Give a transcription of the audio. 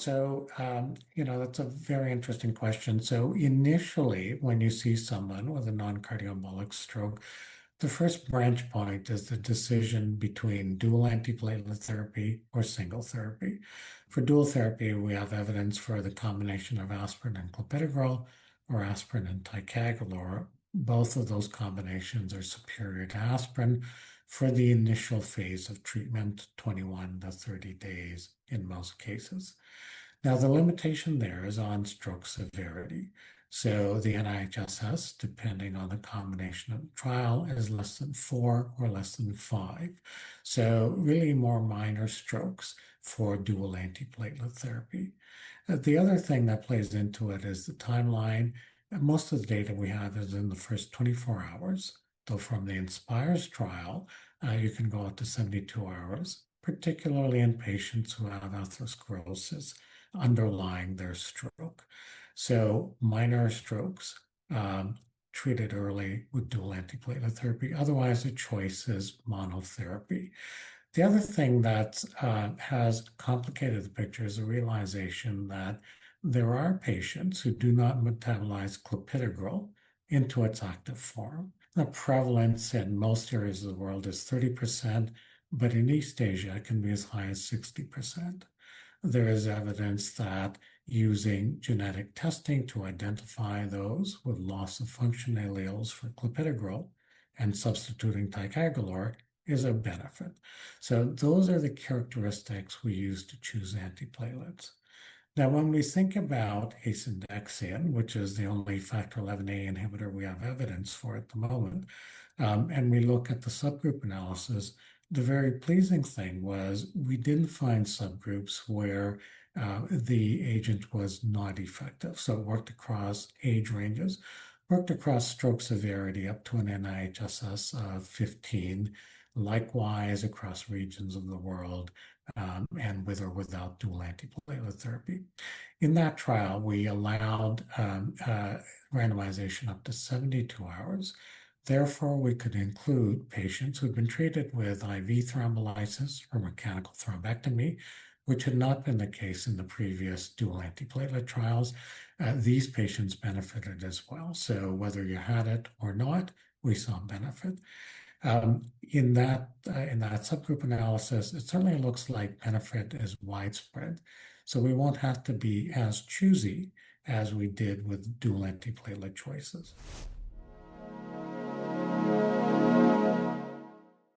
That's a very interesting question. So initially, when you see someone with a non-cardioembolic stroke, the first branch point is the decision between dual antiplatelet therapy or single therapy. For dual therapy, we have evidence for the combination of aspirin and clopidogrel or aspirin and ticagrelor. Both of those combinations are superior to aspirin for the initial phase of treatment, 21 to 30 days in most cases. Now, the limitation there is on stroke severity. So the NIHSS, depending on the combination of the trial, is less than 4 or less than 5. So really more minor strokes for dual antiplatelet therapy. The other thing that plays into it is the timeline. Most of the data we have is in the first 24 hours, though from the INSPIRES trial, you can go up to 72 hours, particularly in patients who have atherosclerosis underlying their stroke. So minor strokes treated early with dual antiplatelet therapy. Otherwise, the choice is monotherapy. The other thing that has complicated the picture is the realization that there are patients who do not metabolize clopidogrel into its active form. The prevalence in most areas of the world is 30%, but in East Asia, it can be as high as 60%. There is evidence that using genetic testing to identify those with loss of function alleles for clopidogrel and substituting ticagrelor is a benefit. So those are the characteristics we use to choose antiplatelets. Now, when we think about asundexian, which is the only factor XIa inhibitor we have evidence for at the moment, and we look at the subgroup analysis, the very pleasing thing was we didn't find subgroups where the agent was not effective. So it worked across age ranges, worked across stroke severity up to an NIHSS of 15, likewise across regions of the world, and with or without dual antiplatelet therapy. In that trial, we allowed randomization up to 72 hours. Therefore, we could include patients who had been treated with IV thrombolysis or mechanical thrombectomy, which had not been the case in the previous dual antiplatelet trials. These patients benefited as well. So whether you had it or not, we saw benefit. In that subgroup analysis, it certainly looks like benefit is widespread. So we won't have to be as choosy as we did with dual antiplatelet choices.